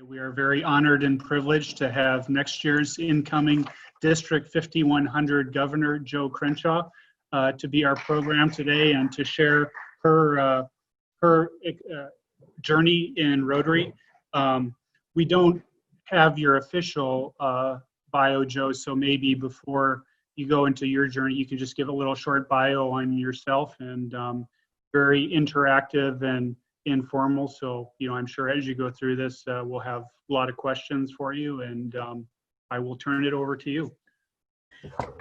We are very honored and privileged to have next year's incoming District 5100 Governor Jo Crenshaw to be our program today and to share her journey in Rotary. We don't have your official bio, Jo, so maybe before you go into your journey, you can just give a little short bio on yourself, and very interactive and informal. So, I'm sure as you go through this, we'll have a lot of questions for you, and I will turn it over to you.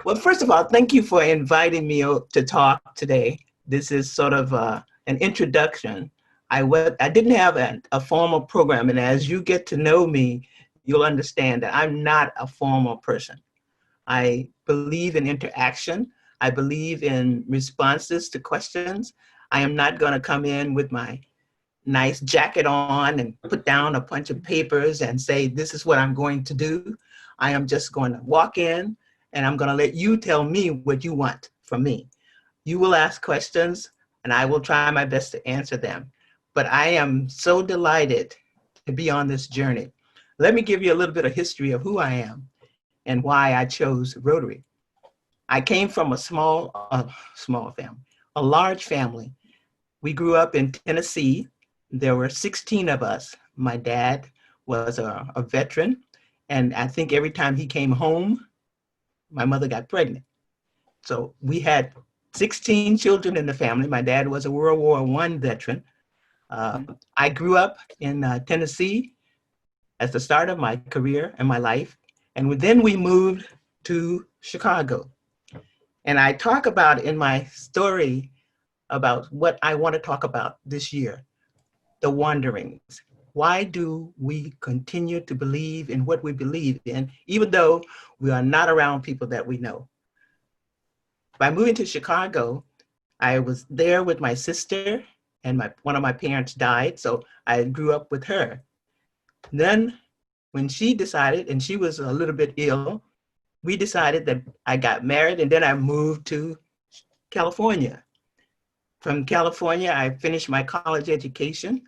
Well, first of all, thank you for inviting me to talk today. This is sort of an introduction. I didn't have a formal program, and as you get to know me, you'll understand that I'm not a formal person. I believe in interaction. I believe in responses to questions. I am not going to come in with my nice jacket on and put down a bunch of papers and say, this is what I'm going to do. I am just going to walk in and I'm going to let you tell me what you want from me. You will ask questions and I will try my best to answer them. But I am so delighted to be on this journey. Let me give you a little bit of history of who I am and why I chose Rotary. I came from a large family. We grew up in Tennessee. There were 16 of us. My dad was a veteran, and I think every time he came home, my mother got pregnant. So we had 16 children in the family. My dad was a World War I veteran. I grew up in Tennessee as the start of my career and my life. And then we moved to Chicago. And I talk about in my story about what I want to talk about this year, the wanderings. Why do we continue to believe in what we believe in, even though we are not around people that we know? By moving to Chicago, I was there with my sister, and one of my parents died, so I grew up with her. Then when she decided, and she was a little bit ill, we decided that I got married, and then I moved to California. From California, I finished my college education,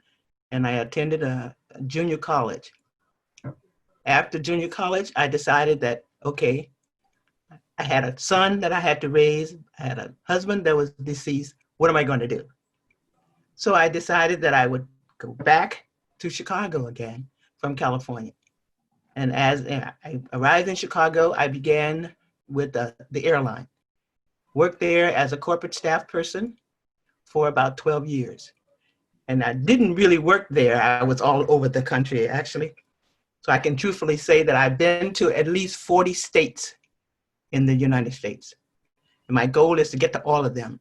and I attended a junior college. After junior college, I decided that, okay, I had a son that I had to raise, I had a husband that was deceased, what am I going to do? So I decided that I would go back to Chicago again from California. And as I arrived in Chicago, I began with the airline. Worked there as a corporate staff person for about 12 years. And I didn't really work there. I was all over the country, actually. So I can truthfully say that I've been to at least 40 states in the United States. And my goal is to get to all of them.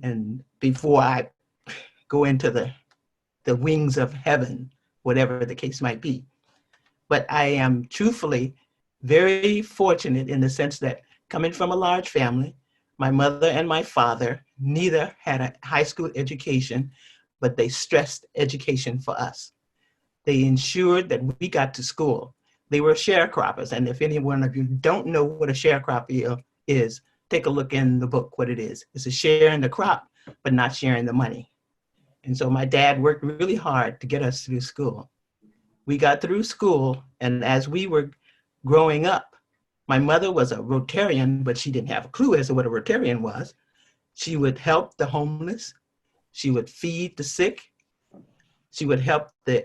And before I go into the wings of heaven, whatever the case might be. But I am truthfully very fortunate in the sense that coming from a large family, my mother and my father neither had a high school education, but they stressed education for us. They ensured that we got to school. They were sharecroppers. And if any one of you don't know what a sharecropper is, take a look in the book what it is. It's a sharing the crop, but not sharing the money. And so my dad worked really hard to get us through school. We got through school, and as we were growing up, my mother was a Rotarian, but she didn't have a clue as to what a Rotarian was. She would help the homeless. She would feed the sick. She would help the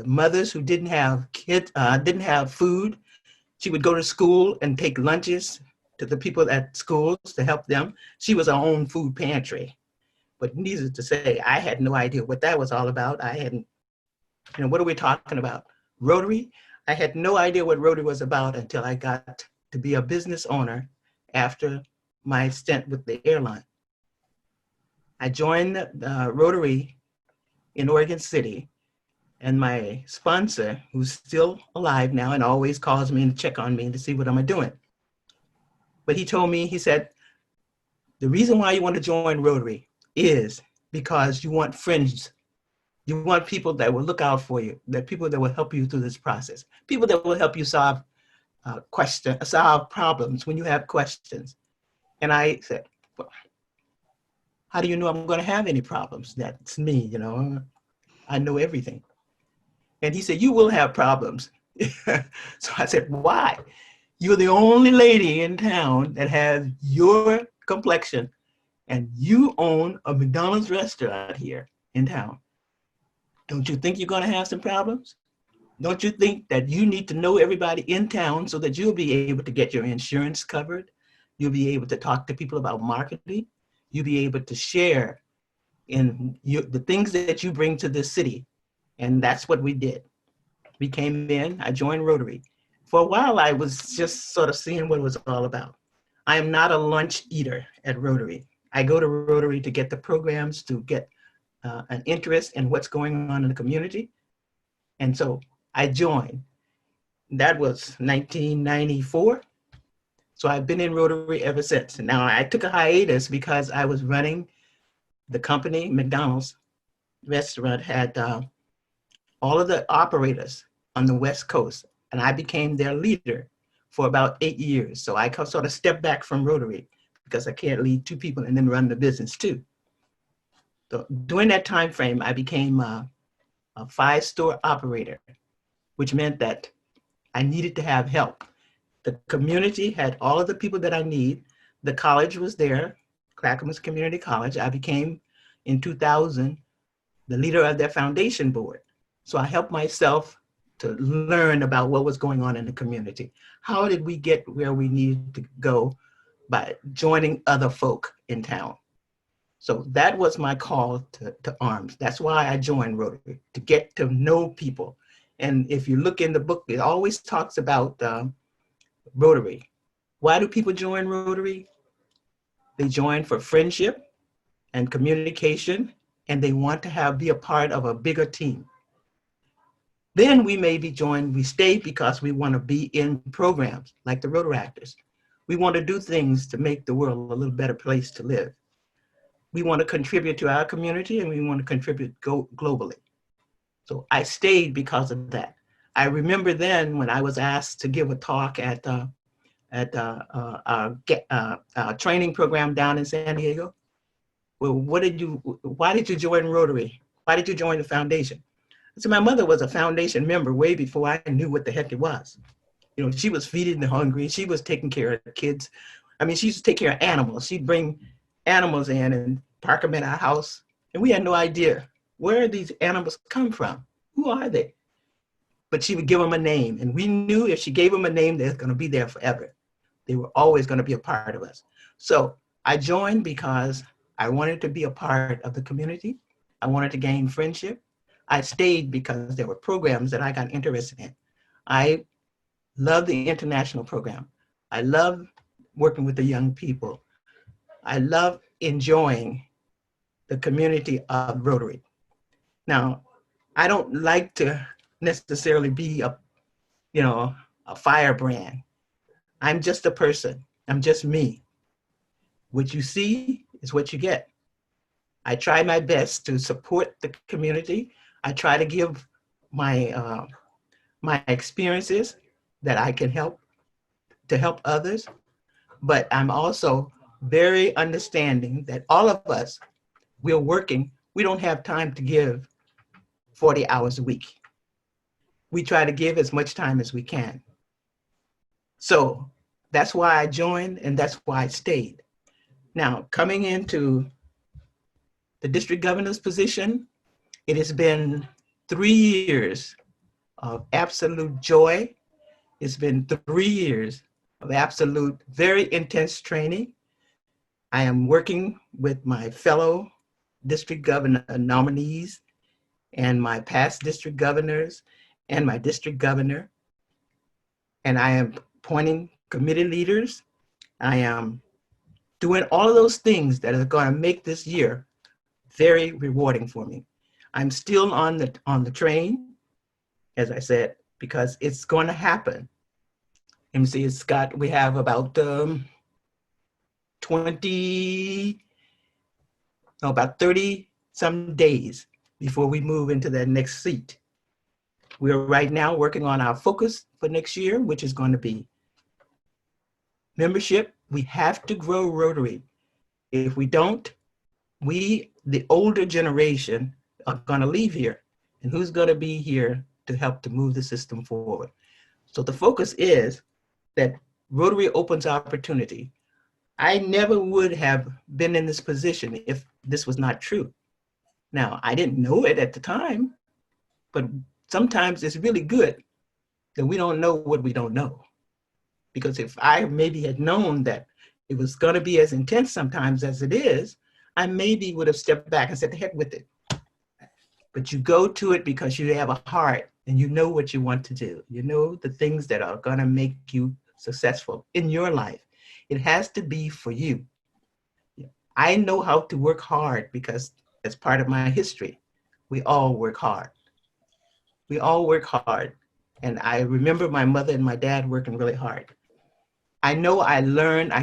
mothers who didn't have kids, didn't have food. She would go to school and take lunches to the people at schools to help them. She was her own food pantry. But needless to say, I had no idea what that was all about. I hadn't, what are we talking about? Rotary? I had no idea what Rotary was about until I got to be a business owner after my stint with the airline. I joined Rotary in Oregon City, and my sponsor, who's still alive now and always calls me and check on me to see what I'm doing. But he told me, he said, the reason why you want to join Rotary is because you want friends. You want people that will look out for you, that people that will help you through this process, people that will help you solve problems when you have questions. And I said, well, how do you know I'm going to have any problems? That's me, I know everything. And he said, you will have problems. So I said, why? You're the only lady in town that has your complexion, and you own a McDonald's restaurant here in town. Don't you think you're going to have some problems? Don't you think that you need to know everybody in town so that you'll be able to get your insurance covered? You'll be able to talk to people about marketing. You'll be able to share in the things that you bring to this city. And that's what we did. We came in, I joined Rotary. For a while, I was just sort of seeing what it was all about. I am not a lunch eater at Rotary. I go to Rotary to get the programs, to get an interest in what's going on in the community. And so I joined. That was 1994. So I've been in Rotary ever since. Now I took a hiatus because I was running the company. McDonald's restaurant had all of the operators on the West Coast, and I became their leader for about 8 years. So I sort of stepped back from Rotary because I can't lead two people and then run the business too. So during that time frame, I became a 5-store operator, which meant that I needed to have help. The community had all of the people that I need. The college was there, Clackamas Community College. I became, in 2000, the leader of their foundation board. So I helped myself to learn about what was going on in the community. How did we get where we needed to go? By joining other folk in town. So that was my call to arms. That's why I joined Rotary, to get to know people. And if you look in the book, it always talks about Rotary. Why do people join Rotary? They join for friendship and communication, and they want to be a part of a bigger team. Then we we stay because we want to be in programs like the Rotaractors. We want to do things to make the world a little better place to live. We want to contribute to our community, and we want to contribute globally. So I stayed because of that. I remember then when I was asked to give a talk at our training program down in San Diego. Well, why did you join Rotary? Why did you join the foundation? So my mother was a foundation member way before I knew what the heck it was. You know, she was feeding the hungry. She was taking care of the kids. I mean, she used to take care of animals. She'd bring animals in and park them in our house. And we had no idea where these animals come from. Who are they? But she would give them a name. And we knew if she gave them a name, they're going to be there forever. They were always going to be a part of us. So I joined because I wanted to be a part of the community. I wanted to gain friendship. I stayed because there were programs that I got interested in. I love the international program. I love working with the young people. I love enjoying the community of Rotary. Now, I don't like to necessarily be a firebrand. I'm just a person. I'm just me. What you see is what you get. I try my best to support the community. I try to give my experiences that I can help others. But I'm also very understanding that all of us, we're working. We don't have time to give 40 hours a week. We try to give as much time as we can. So that's why I joined, and that's why I stayed. Now, coming into the district governor's position, it has been 3 years of absolute joy. It's been 3 years of absolute, very intense training. I am working with my fellow district governor nominees and my past district governors and my district governor. And I am appointing committee leaders. I am doing all of those things that are going to make this year very rewarding for me. I'm still on the train, as I said, because it's going to happen. Let me see, we have about 30 some days before we move into that next seat. We're right now working on our focus for next year, which is going to be membership. We have to grow Rotary. If we don't, the older generation, are going to leave here. And who's going to be here to help to move the system forward. So the focus is that Rotary opens opportunity. I never would have been in this position if this was not true. Now, I didn't know it at the time, but sometimes it's really good that we don't know what we don't know. Because if I maybe had known that it was going to be as intense sometimes as it is, I maybe would have stepped back and said, the heck with it. But you go to it because you have a heart and you know what you want to do. You know the things that are going to make you successful in your life. It has to be for you. I know how to work hard because as part of my history, we all work hard. We all work hard. And I remember my mother and my dad working really hard. I know I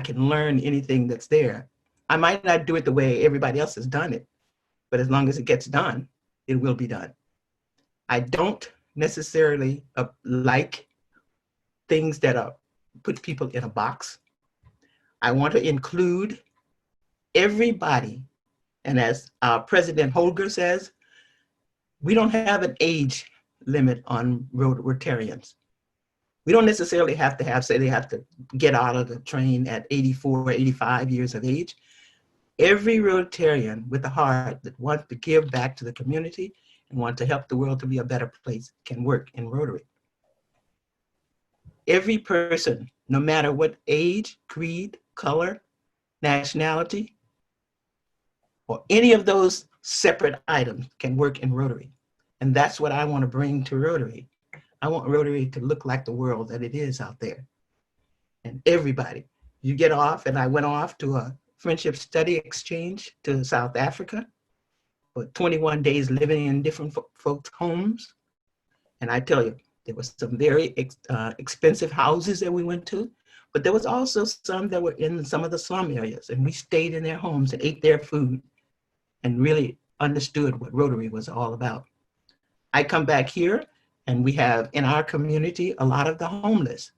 can learn anything that's there. I might not do it the way everybody else has done it, but as long as it gets done, it will be done. I don't necessarily like things that put people in a box. I want to include everybody. And as President Holger says, we don't have an age limit on Rotarians. We don't necessarily have to say they have to get out of the train at 84, 85 years of age. Every Rotarian with a heart that wants to give back to the community and want to help the world to be a better place can work in Rotary. Every person, no matter what age, creed, color, nationality, or any of those separate items can work in Rotary. And that's what I want to bring to Rotary. I want Rotary to look like the world that it is out there. And everybody, you get off, and I went off to a friendship study exchange to South Africa for 21 days living in different folks' homes. And I tell you, there was some very expensive houses that we went to, but there was also some that were in some of the slum areas, and we stayed in their homes and ate their food and really understood what Rotary was all about. I come back here, and we have in our community a lot of the homeless.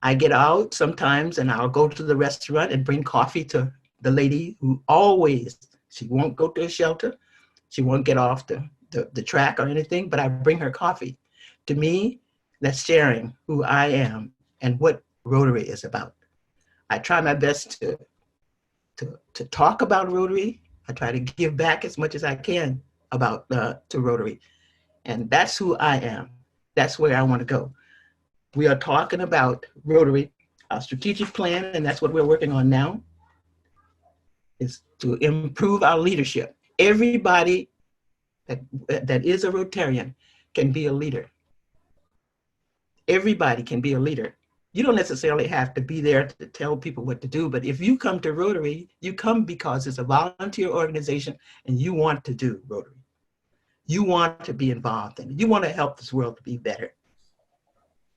I get out sometimes and I'll go to the restaurant and bring coffee to the lady who always, she won't go to a shelter. She won't get off the track or anything, but I bring her coffee. To me, that's sharing who I am and what Rotary is about. I try my best to talk about Rotary. I try to give back as much as I can to Rotary. And that's who I am. That's where I want to go. We are talking about Rotary, our strategic plan, and that's what we're working on now, is to improve our leadership. Everybody that is a Rotarian can be a leader. Everybody can be a leader. You don't necessarily have to be there to tell people what to do, but if you come to Rotary, you come because it's a volunteer organization and you want to do Rotary. You want to be involved in it. You want to help this world to be better.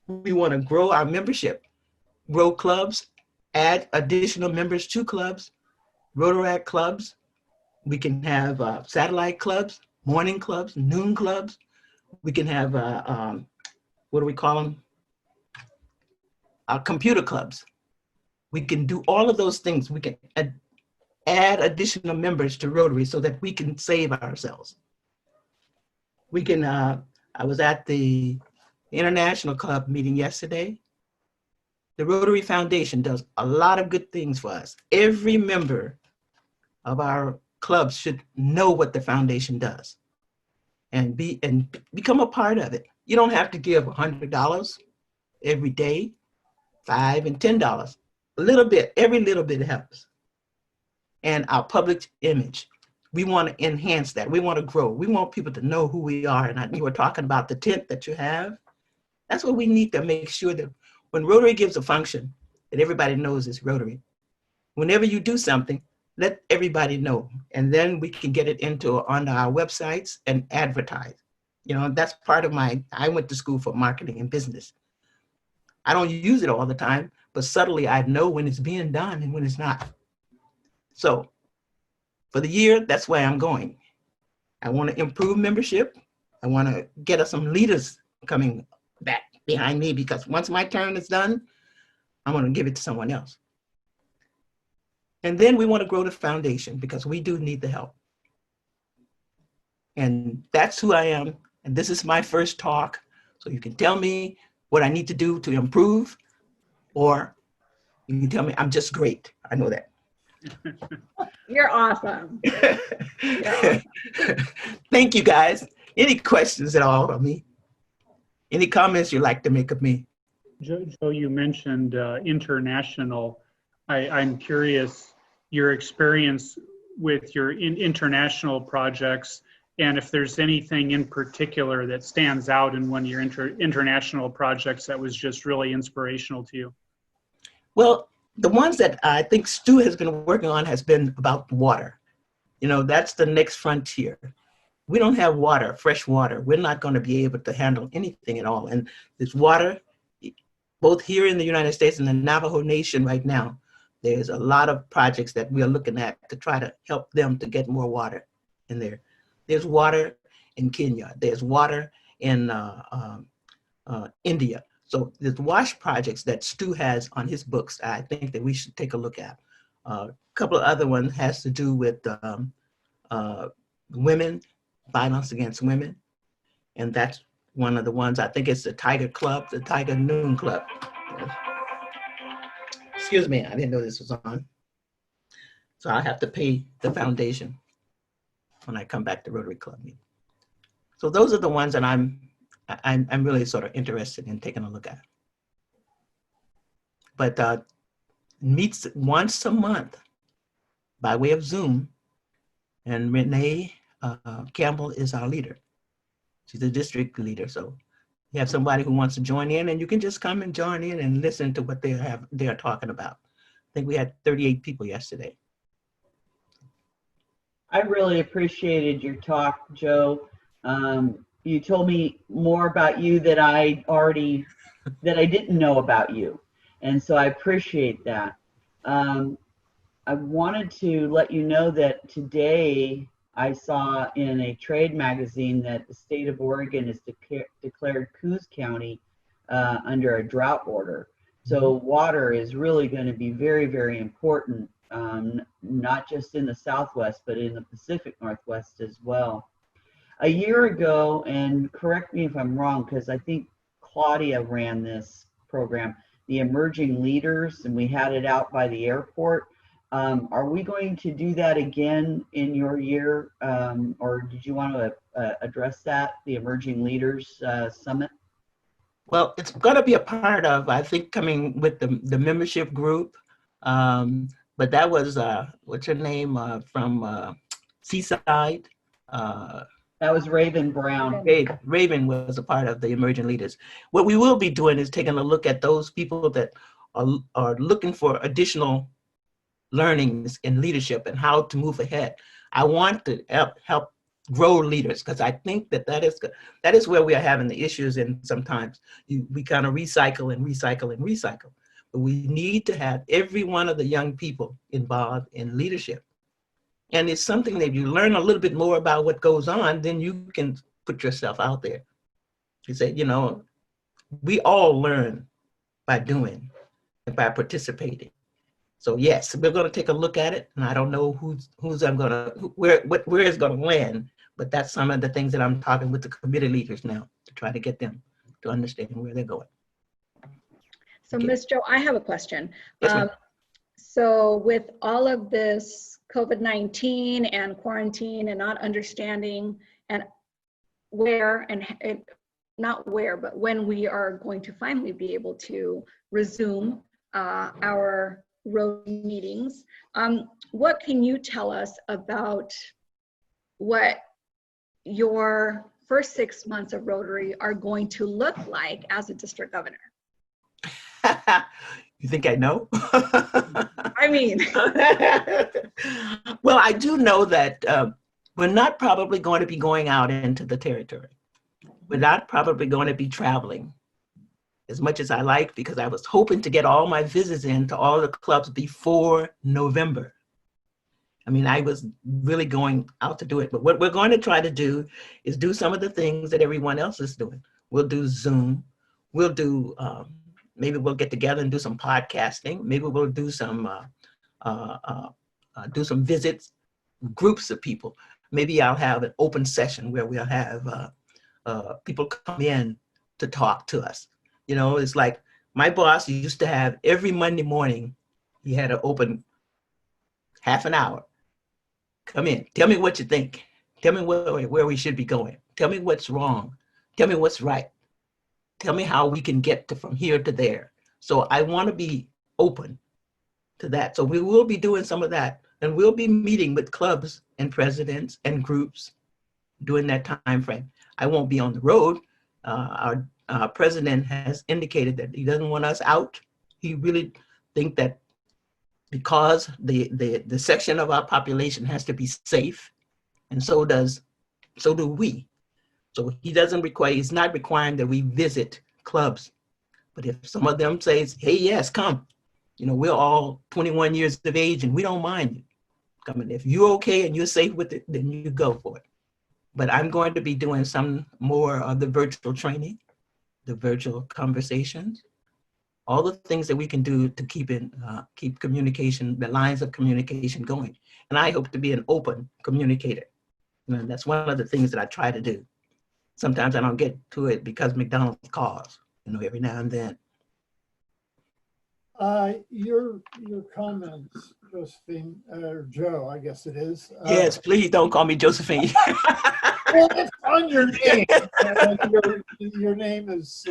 We want to grow our membership, grow clubs, add additional members to clubs, Rotaract clubs. We can have satellite clubs, morning clubs, noon clubs. We can have, what do we call them? Computer clubs. We can do all of those things. We can add additional members to Rotary so that we can save ourselves. We can, I was at the International Club meeting yesterday. The Rotary Foundation does a lot of good things for us. Every member of our clubs should know what the foundation does and become a part of it. You don't have to give $100 every day, $5 and $10. A little bit, every little bit helps. And our public image. We want to enhance that. We want to grow. We want people to know who we are. And you were talking about the tent that you have. That's what we need to make sure that when Rotary gives a function, that everybody knows it's Rotary. Whenever you do something, let everybody know. And then we can get it onto our websites and advertise. You know, that's part of I went to school for marketing and business. I don't use it all the time, but subtly I know when it's being done and when it's not. So for the year, that's where I'm going. I want to improve membership. I want to get us some leaders coming back behind me, because once my turn is done, I'm going to give it to someone else. And then we want to grow the foundation because we do need the help. And that's who I am. and this is my first talk. So you can tell me what I need to do to improve, or you can tell me I'm just great. I know that. You're awesome. You're awesome. Thank you, guys. Any questions at all of me? Any comments you'd like to make of me? Joe, you mentioned international. I'm curious your experience with your international projects, and if there's anything in particular that stands out in one of your international projects that was just really inspirational to you. Well, the ones that I think Stu has been working on has been about water. You know, that's the next frontier. We don't have water, fresh water. We're not going to be able to handle anything at all. And this water, both here in the United States and the Navajo Nation right now, there's a lot of projects that we are looking at to try to help them to get more water in there. There's water in Kenya. There's water in India. So there's WASH projects that Stu has on his books I think that we should take a look at. A couple of other ones has to do with women, violence against women. And that's one of the ones, I think it's the Tiger Club, the Tiger Noon Club. Excuse me, I didn't know this was on. So I'll have to pay the foundation when I come back to Rotary Club meeting. So those are the ones that I'm really sort of interested in taking a look at. But meets once a month by way of Zoom, and Renee Campbell is our leader. She's the district leader, so you have somebody who wants to join in, and you can just come and join in and listen to what they're talking about. I think we had 38 people yesterday. I really appreciated your talk, Joe. You told me more about you that I didn't know about you. And so I appreciate that. I wanted to let you know that today I saw in a trade magazine that the state of Oregon has declared Coos County under a drought order. So water is really going to be very, very important, not just in the Southwest, but in the Pacific Northwest as well. A year ago, and correct me if I'm wrong, because I think Claudia ran this program, the Emerging Leaders, and we had it out by the airport. Are we going to do that again in your year, or did you want to address that, the Emerging Leaders Summit? Well, it's going to be a part of, I think, coming with the membership group. But that was, what's her name, from Seaside? That was Raven Brown. Raven was a part of the Emerging Leaders. What we will be doing is taking a look at those people that are looking for additional learnings in leadership and how to move ahead. I want to help grow leaders, because I think that is where we are having the issues, and sometimes we kind of recycle and recycle and recycle. But we need to have every one of the young people involved in leadership. And it's something that you learn a little bit more about what goes on, then you can put yourself out there. You say, you know, we all learn by doing and by participating. So yes, we're going to take a look at it, and I don't know where it's going to land, but that's some of the things that I'm talking with the committee leaders now to try to get them to understand where they're going. So, Okay. Ms. Jo, I have a question. Yes, ma'am. So with all of this COVID-19 and quarantine and not understanding and where and not where, but when we are going to finally be able to resume our road meetings, what can you tell us about what your first 6 months of Rotary are going to look like as a district governor? You think I know? I mean, well, I do know that we're not probably going to be going out into the territory. We're not probably going to be traveling as much as I like, because I was hoping to get all my visits into all the clubs before November. I mean, I was really going out to do it. But what we're going to try to do is do some of the things that everyone else is doing. We'll do Zoom. We'll do, maybe we'll get together and do some podcasting. Maybe we'll do some visits, groups of people. Maybe I'll have an open session where we'll have people come in to talk to us. You know, it's like my boss used to have every Monday morning, he had an open half an hour. Come in, tell me what you think. Tell me where we should be going. Tell me what's wrong. Tell me what's right. Tell me how we can get from here to there. So I want to be open to that. So we will be doing some of that, and we'll be meeting with clubs and presidents and groups during that time frame. I won't be on the road. Our president has indicated that he doesn't want us out. He really think that because the section of our population has to be safe, and so do we. So he doesn't require, he's not requiring that we visit clubs. But if some of them says, hey, yes, come. You know, we're all 21 years of age and we don't mind you coming. If you're okay and you're safe with it, then you go for it. But I'm going to be doing some more of the virtual training, the virtual conversations, all the things that we can do to keep communication, the lines of communication going. And I hope to be an open communicator. And that's one of the things that I try to do. Sometimes I don't get to it because McDonald's calls, you know, every now and then. Your comments, Josephine, or Joe, I guess it is. Yes, please don't call me Josephine. Well, it's on your name. Your name is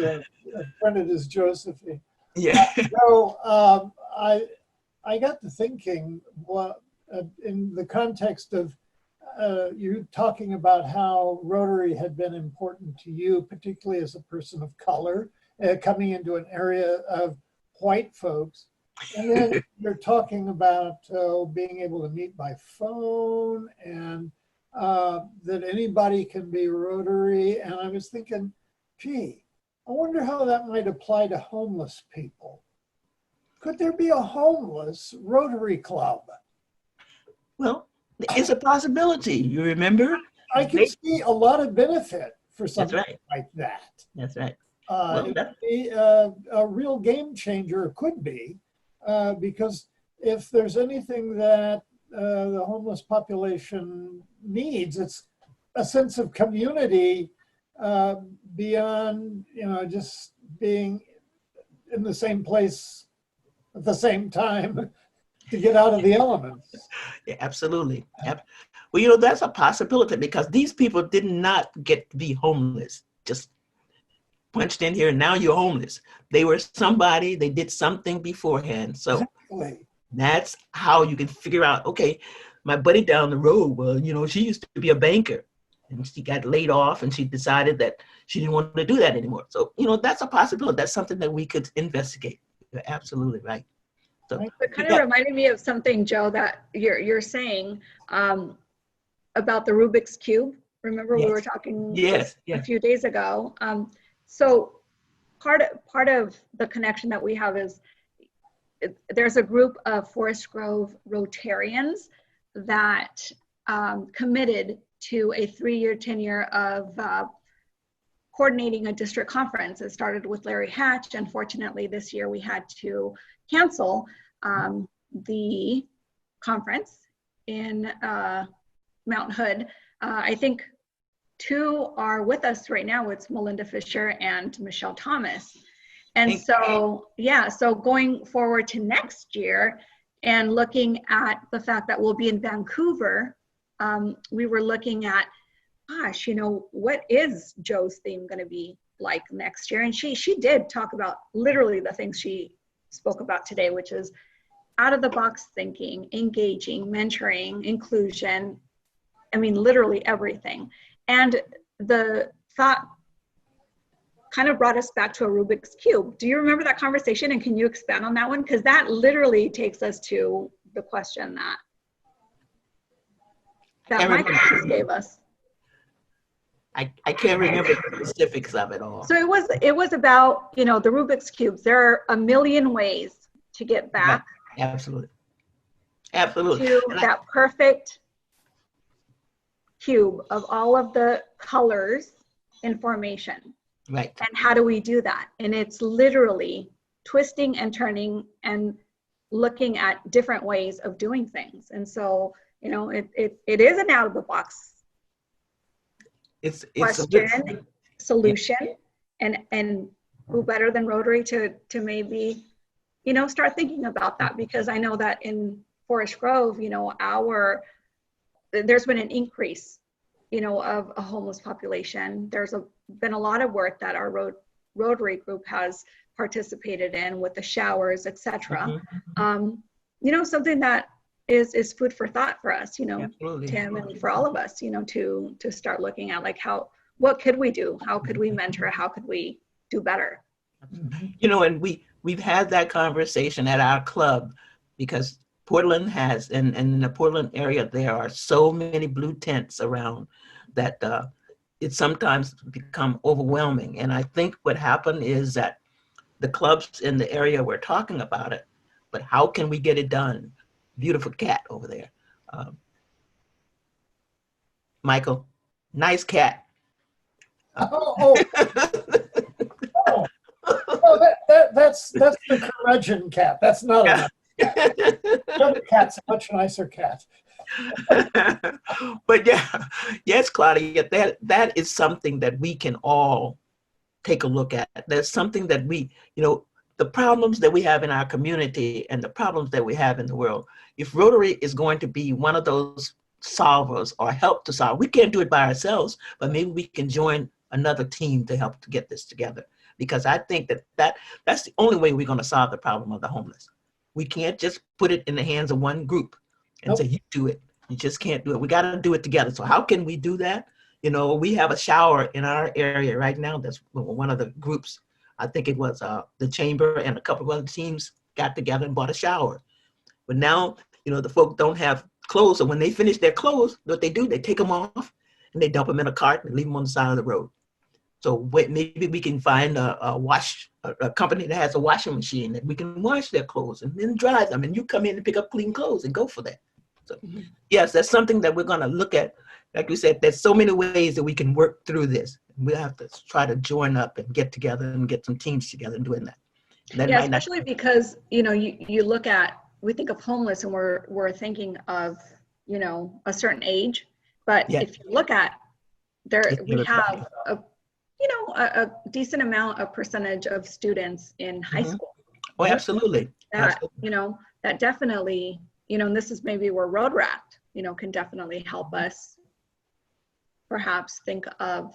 printed as Josephine. Yeah. So I got to thinking, well, in the context of you talking about how Rotary had been important to you, particularly as a person of color, coming into an area of white folks. And then you're talking about being able to meet by phone and that anybody can be Rotary. And I was thinking, gee, I wonder how that might apply to homeless people. Could there be a homeless Rotary Club? Well, it's a possibility. You remember? I can see a lot of benefit for something like that. That's right. It would be a real game changer, could be, because if there's anything that the homeless population needs, it's a sense of community beyond, you know, just being in the same place at the same time to get out of the elements. Yeah, absolutely. Well, you know, that's a possibility because these people did not get to be homeless, just punched in here and now you're homeless. They were somebody, they did something beforehand. So that's how you can figure out, okay, my buddy down the road, well, you know, she used to be a banker and she got laid off and she decided that she didn't want to do that anymore. So, you know, that's a possibility. That's something that we could investigate. You're absolutely right. So it kind of reminded me of something, Joe, that you're saying about the Rubik's Cube. Remember we were talking a few days ago. So part of the connection that we have is there's a group of Forest Grove Rotarians that committed to a 3-year tenure of coordinating a district conference. It started with Larry Hatch. Unfortunately, this year we had to cancel the conference in Mount Hood. I think 2 are with us right now. It's Melinda Fisher and Michelle Thomas. And so, yeah, so going forward to next year and looking at the fact that we'll be in Vancouver, we were looking at, gosh, you know, what is Joe's theme going to be like next year? And she did talk about literally the things she spoke about today, which is out of the box thinking, engaging, mentoring, inclusion. I mean, literally everything. And the thought kind of brought us back to a Rubik's Cube. Do you remember that conversation? And can you expand on that one? Because that literally takes us to the question that Mike just gave us. I can't remember the specifics of it all. So it was about, you know, the Rubik's Cubes. There are a million ways to get back. Right. Absolutely. Absolutely. To that perfect cube of all of the colors in formation. Right. And how do we do that? And it's literally twisting and turning and looking at different ways of doing things. And so, you know, it is an out of the box question. solution, and who better than Rotary to maybe, start thinking about that, because I know that in Forest Grove, there's been an increase, of a homeless population. There's been a lot of work that our Rotary group has participated in with the showers, etc. Something that is food for thought for us, Absolutely. Tim, and for all of us, to start looking at like what could we do? How could we mentor? How could we do better? And we've had that conversation at our club, because Portland has, and in the Portland area, there are so many blue tents around that it sometimes become overwhelming. And I think what happened is that the clubs in the area were talking about it, but how can we get it done? Beautiful cat over there. Michael, nice cat. Oh, that's the curmudgeon cat. That's not a the other cat's a much nicer cat. But yes, Claudia, that is something that we can all take a look at. There's something that the problems that we have in our community and the problems that we have in the world. If Rotary is going to be one of those solvers or help to solve, we can't do it by ourselves, but maybe we can join another team to help to get this together. Because I think that's the only way we're going to solve the problem of the homeless. We can't just put it in the hands of one group and say, you do it. You just can't do it. We got to do it together. So how can we do that? We have a shower in our area right now. That's one of the groups. I think it was the chamber and a couple of other teams got together and bought a shower. But now, the folk don't have clothes. So when they finish their clothes, what they do, they take them off and they dump them in a cart and leave them on the side of the road. So maybe we can find a company that has a washing machine that we can wash their clothes and then dry them. And you come in and pick up clean clothes and go for that. So yes, that's something that we're going to look at. Like we said, there's so many ways that we can work through this. We'll have to try to join up and get together and get some teams together and doing that. Yeah, especially because, you look at, we think of homeless and we're thinking of, a certain age. But if you look at we have a decent amount of percentage of students in high school. Oh, absolutely. That, that definitely, and this is maybe where Rotaract, can definitely help us perhaps think of,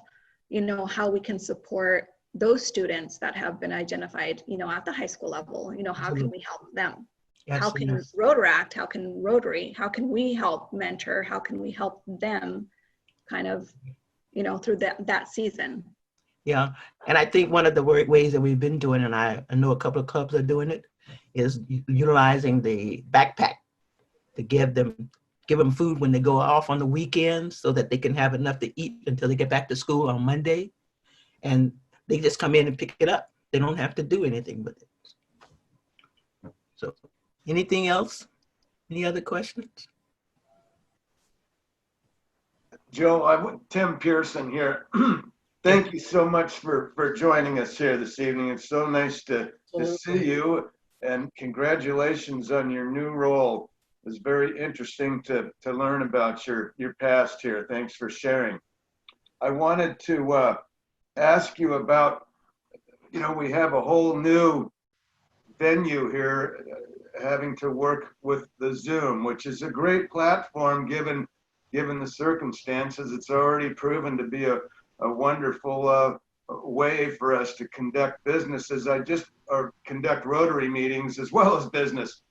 how we can support those students that have been identified, at the high school level. How can we help them? How can Rotaract, how can Rotary, how can we help mentor? How can we help them kind of, through that season? Yeah, and I think one of the ways that we've been doing, and I know a couple of clubs are doing it, is utilizing the backpack to give them food when they go off on the weekends so that they can have enough to eat until they get back to school on Monday. And they just come in and pick it up. They don't have to do anything with it. So anything else? Any other questions? Joe, Tim Pearson here. Thank you so much for joining us here this evening. It's so nice to see you, and congratulations on your new role. It was very interesting to learn about your past here. Thanks for sharing. I wanted to ask you about, we have a whole new venue here having to work with the Zoom, which is a great platform given the circumstances. It's already proven to be a wonderful way for us to conduct businesses. Or conduct Rotary meetings as well as business.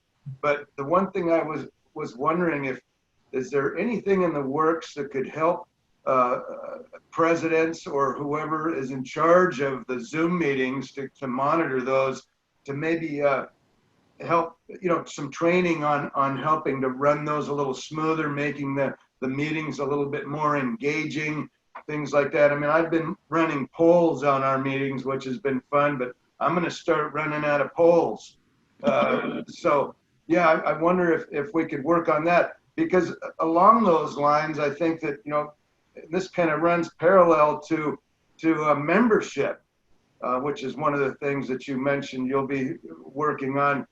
But the one thing I was wondering is there anything in the works that could help presidents or whoever is in charge of the Zoom meetings to monitor those, to maybe help, some training on helping to run those a little smoother, making the meetings a little bit more engaging, things like that. I mean, I've been running polls on our meetings, which has been fun, but I'm going to start running out of polls. So yeah, I wonder if we could work on that, because along those lines, I think that, this kind of runs parallel to membership, which is one of the things that you mentioned you'll be working on.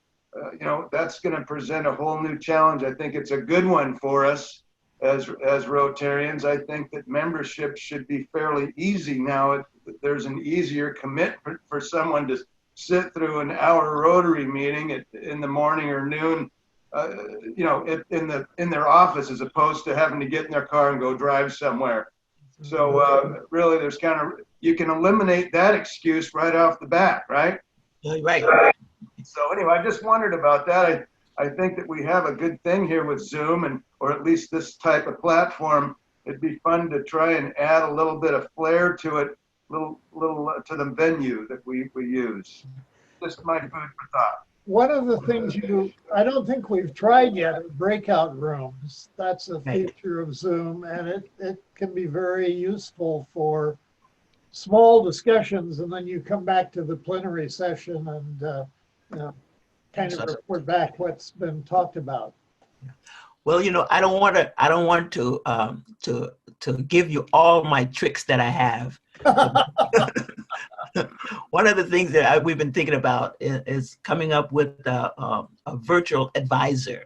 That's going to present a whole new challenge. I think it's a good one for us. as Rotarians. I think that membership should be fairly easy now. There's an easier commitment for someone to sit through an hour Rotary meeting in the morning or noon, you know, in their office, as opposed to having to get in their car and go drive somewhere. So really, there's kind of, you can eliminate that excuse right off the bat, right? Right. So anyway, I just wondered about that. I think that we have a good thing here with Zoom, and or at least this type of platform. It'd be fun to try and add a little bit of flair to it, little to the venue that we use. Just my food for thought. One of the things I don't think we've tried yet are breakout rooms. That's a feature of Zoom, and it can be very useful for small discussions, and then you come back to the plenary session and you know, kind of report back what's been talked about. Well, you know, I don't want to give you all my tricks that I have. One of the things that we've been thinking about is coming up with a virtual advisor,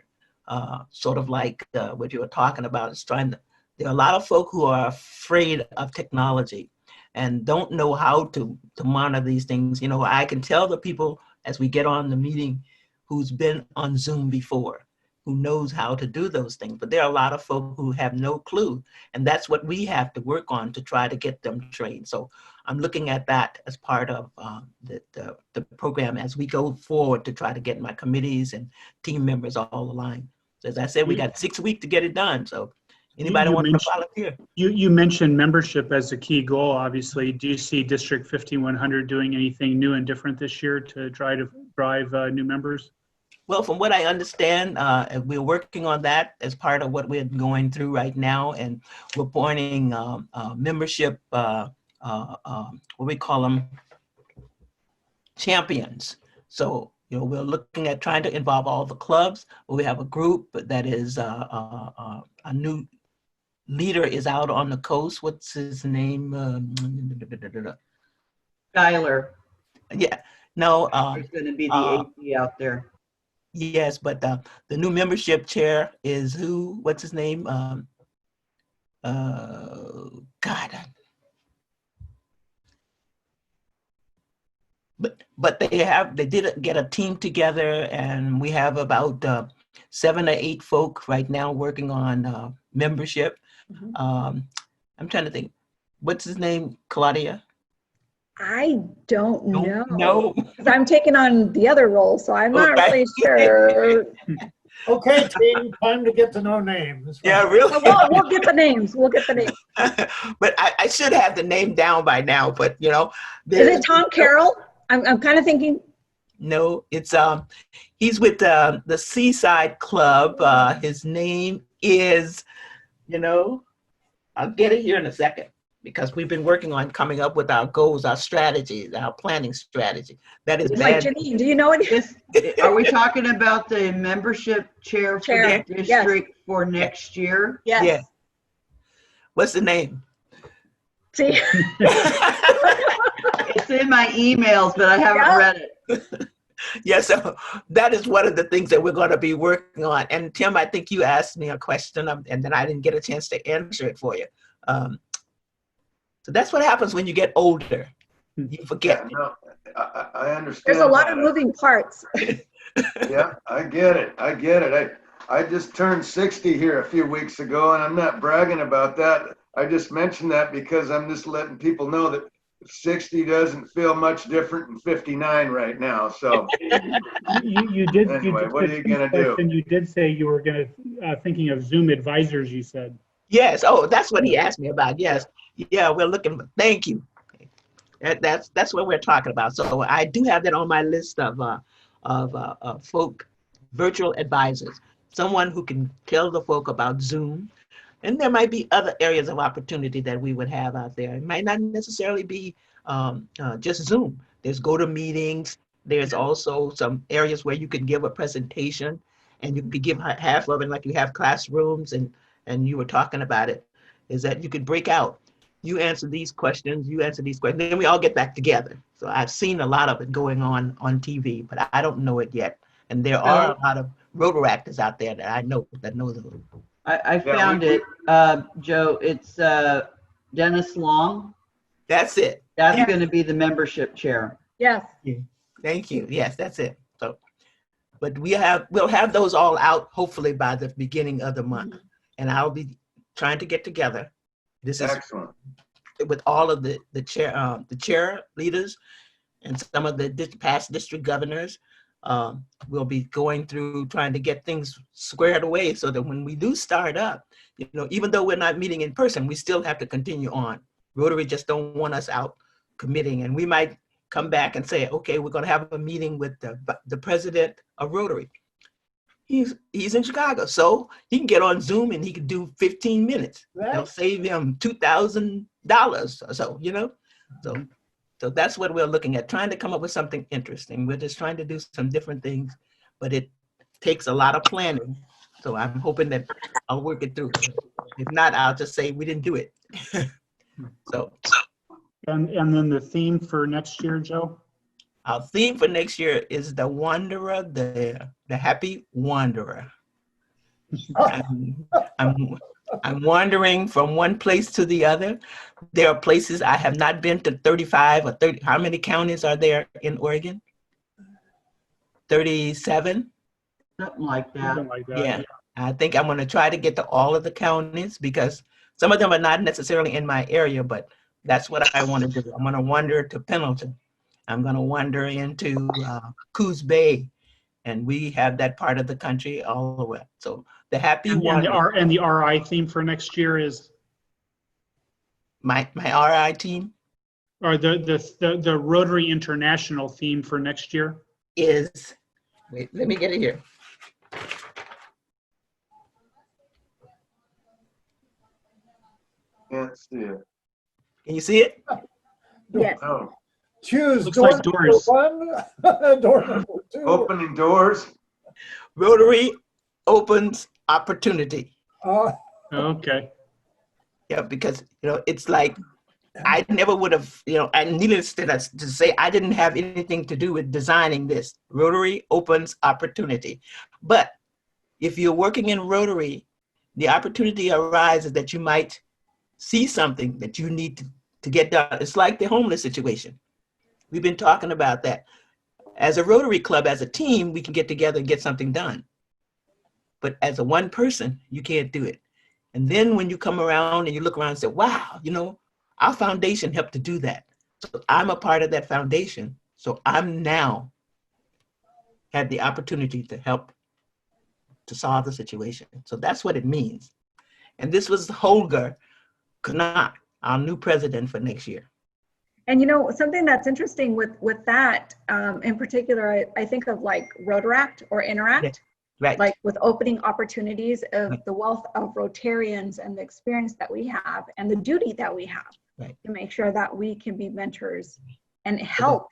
sort of like what you were talking about. Is trying to. There are a lot of folk who are afraid of technology and don't know how to monitor these things. You know, I can tell the people as we get on the meeting who's been on Zoom before, who knows how to do those things. But there are a lot of folk who have no clue. And that's what we have to work on to try to get them trained. So I'm looking at that as part of the program as we go forward to try to get my committees and team members all aligned. So as I said, we got 6 weeks to get it done. So anybody want to volunteer? You mentioned membership as a key goal, obviously. Do you see District 5100 doing anything new and different this year to try to drive new members? Well, from what I understand, we're working on that as part of what we're going through right now, and we're appointing membership, what we call them, champions. So, you know, we're looking at trying to involve all the clubs. We have a group that is a new leader is out on the coast. What's his name? Skylar Yeah, no. is going to be the AD out there. Yes, but the new membership chair is who? What's his name? God. But they did get a team together, and we have about 7 or 8 folk right now working on membership. Mm-hmm. I'm trying to think. What's his name? Claudia? I don't know. No. Because I'm taking on the other role, so I'm not really sure. Okay, team, time to get to know names. Yeah, really? We'll get the names. We'll get the names. But I should have the name down by now, but you know. Is it Tom Carroll? I'm kind of thinking. No, it's he's with the Seaside Club. His name is, you know, I'll get it here in a second, because we've been working on coming up with our goals, our strategies, our planning strategy. That is bad. Like Janine, do you know what it is? Are we talking about the membership chair for the district for next year? Yes. Yeah. What's the name? See? It's in my emails, but I haven't read it. Yeah, so that is one of the things that we're going to be working on. And Tim, I think you asked me a question, and then I didn't get a chance to answer it for you. So that's what happens when you get older. You forget. Yeah, no, I understand. There's a lot of moving parts. Yeah, I get it. I just turned 60 here a few weeks ago, and I'm not bragging about that. I just mentioned that because I'm just letting people know that 60 doesn't feel much different than 59 right now. So You did. Anyway, what are you gonna do? And you did say you were going to thinking of Zoom advisors. You said. Yes. Oh, that's what he asked me about. Yes. Yeah, we're looking. Thank you. That's what we're talking about. So I do have that on my list of folk virtual advisors. Someone who can tell the folk about Zoom. And there might be other areas of opportunity that we would have out there. It might not necessarily be just Zoom. There's GoToMeetings. There's also some areas where you can give a presentation, and you could give half of it, like you have classrooms, and you were talking about it, is that you could break out. You answer these questions, you answer these questions, then we all get back together. So I've seen a lot of it going on TV, but I don't know it yet. And there are a lot of Rotaractors out there that I know that know those. I Yeah, found we- it, Joe. It's Dennis Long. That's it. That's Yes. going to be the membership chair. Yes. Thank you. Yes, that's it. So, but we'll have those all out hopefully by the beginning of the month, and I'll be trying to get together. This is Excellent. with all of the chair leaders and some of the past district governors. We'll be going through trying to get things squared away so that when we do start up, you know, even though we're not meeting in person, we still have to continue on. Rotary just don't want us out committing, and we might come back and say, okay, we're going to have a meeting with the president of Rotary. He's in Chicago, so he can get on Zoom and he can do 15 minutes. They'll save him $2,000 or so, you know? So that's what we're looking at, trying to come up with something interesting. We're just trying to do some different things, but it takes a lot of planning. So I'm hoping that I'll work it through. If not, I'll just say we didn't do it. So. And then the theme for next year, Joe? Our theme for next year is the wanderer, the happy wanderer. I'm wandering from one place to the other. There are places I have not been to 35 or 30. How many counties are there in Oregon? 37? Something like that. Something like that. Yeah. I think I'm going to try to get to all of the counties because some of them are not necessarily in my area, but that's what I want to do. I'm going to wander to Pendleton. I'm going to wander into Coos Bay, and we have that part of the country all the way. So the happy wanderer. And the RI theme for next year is? My RI team Or the Rotary International theme for next year? is, wait, let me get it here. Can't see it. Can you see it? Yes. Oh, Choose Looks door like number doors. 1, door number 2. opening doors. Rotary opens opportunity. Okay. Yeah, because, you know, it's like, I never would have, you know, and needless to say, I didn't have anything to do with designing this. Rotary opens opportunity. But if you're working in Rotary, the opportunity arises that you might see something that you need to get done. It's like the homeless situation. We've been talking about that. As a Rotary Club, as a team, we can get together and get something done. But as a one person, you can't do it. And then when you come around and you look around and say, wow, you know, our foundation helped to do that. So I'm a part of that foundation. So I'm now had the opportunity to help to solve the situation. So that's what it means. And this was Holger Knock, our new president for next year. And you know, something that's interesting with that, in particular, I think of like Rotaract or Interact, Right. like with opening opportunities of Right. the wealth of Rotarians and the experience that we have and the duty that we have Right. to make sure that we can be mentors and help,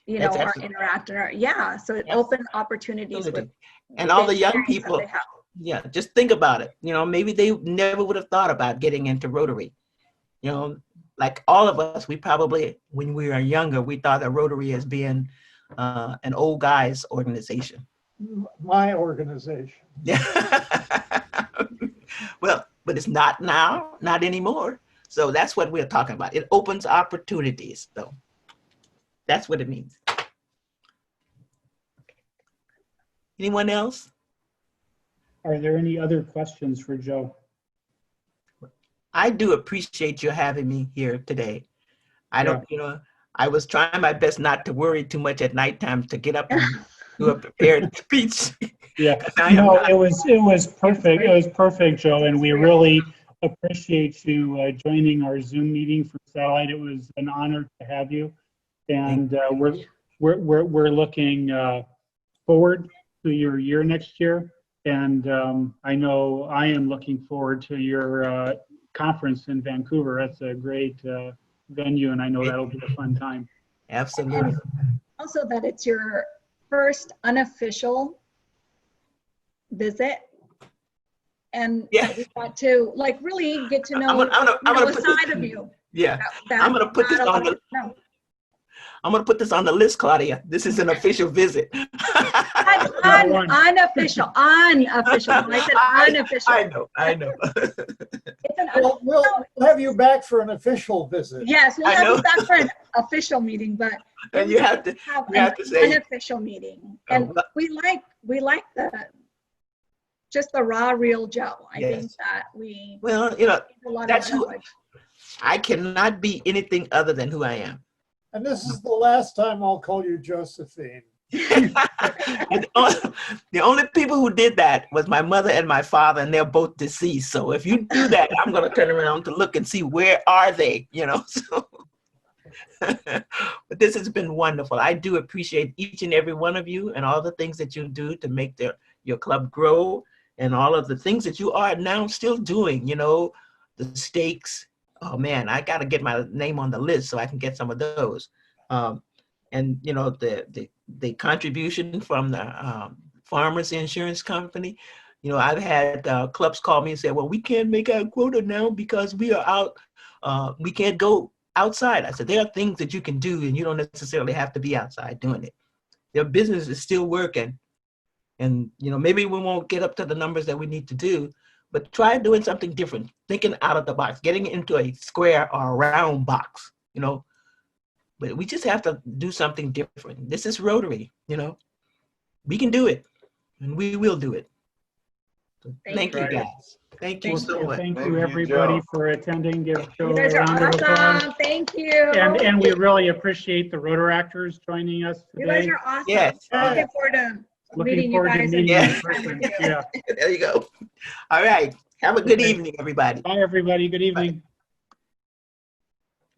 you know, That's our absolutely- Interact and our, yeah. So it Yes. opened opportunities with And all the young experience that people, they have. yeah, just think about it. You know, maybe they never would have thought about getting into Rotary. You know, like all of us, we probably, when we were younger, we thought of Rotary as being an old guys organization. My organization. Yeah. Well, but it's not now, not anymore. So that's what we're talking about. It opens opportunities, though. That's what it means. Anyone else? Are there any other questions for Joe? I do appreciate you having me here today. I don't, you know, I was trying my best not to worry too much at nighttime to get up and do a prepared speech. Yeah, 'Cause I am no, not- it was perfect. It was perfect, Joe, and we really appreciate you joining our Zoom meeting for satellite. It was an honor to have you, and we're looking forward to your year next year. And I know I am looking forward to your conference in Vancouver. That's a great venue, and I know that'll be a fun time. Absolutely. Also that it's your first unofficial visit. And Yeah. that we got to like really get to know, I'm gonna a put side this, of you. yeah. that I'm gonna put this not a on lot the, of people know. I'm gonna put this on the list, Claudia. This is an official visit. number one. Unofficial. When I said unofficial. I know. It's an Well, we'll have you back for an official visit. Yes, we'll I have know. you back for an official meeting, but And you have to an say, unofficial meeting. And we like just the raw, real Joe. I think Yes. that we well, a lot that's of who- knowledge. I cannot be anything other than who I am. And this is the last time I'll call you Josephine. And the only people who did that was my mother and my father, and they're both deceased. So if you do that, I'm going to turn around to look and see where are they, So, but this has been wonderful. I do appreciate each and every one of you and all the things that you do to make your club grow, and all of the things that you are now still doing. The stakes. Oh man, I got to get my name on the list so I can get some of those. And the contribution from the farmers insurance company. I've had clubs call me and say, well, we can't make our quota now because we are out. We can't go outside. I said, there are things that you can do, and you don't necessarily have to be outside doing it. Their business is still working. And, maybe we won't get up to the numbers that we need to do, but try doing something different, thinking out of the box, getting into a square or a round box, But we just have to do something different. This is Rotary, We can do it, and we will do it. So thank you, Right. guys. Thank you so much. Thank Thank you, you, everybody, Joe. for attending. Give Joe You a guys are round of applause. awesome. Thank you. And we really appreciate the Rotaractors joining us You guys today. are awesome. Yes. Looking forward to Looking meeting you forward to guys. meeting you Yeah. in person. Yeah. There you go. All right. Have a good Okay. evening, everybody. Bye, everybody. Good evening.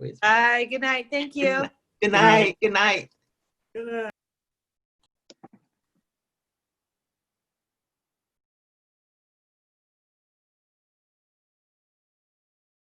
Good Bye. Good night. Thank you. night. Good night. Good night.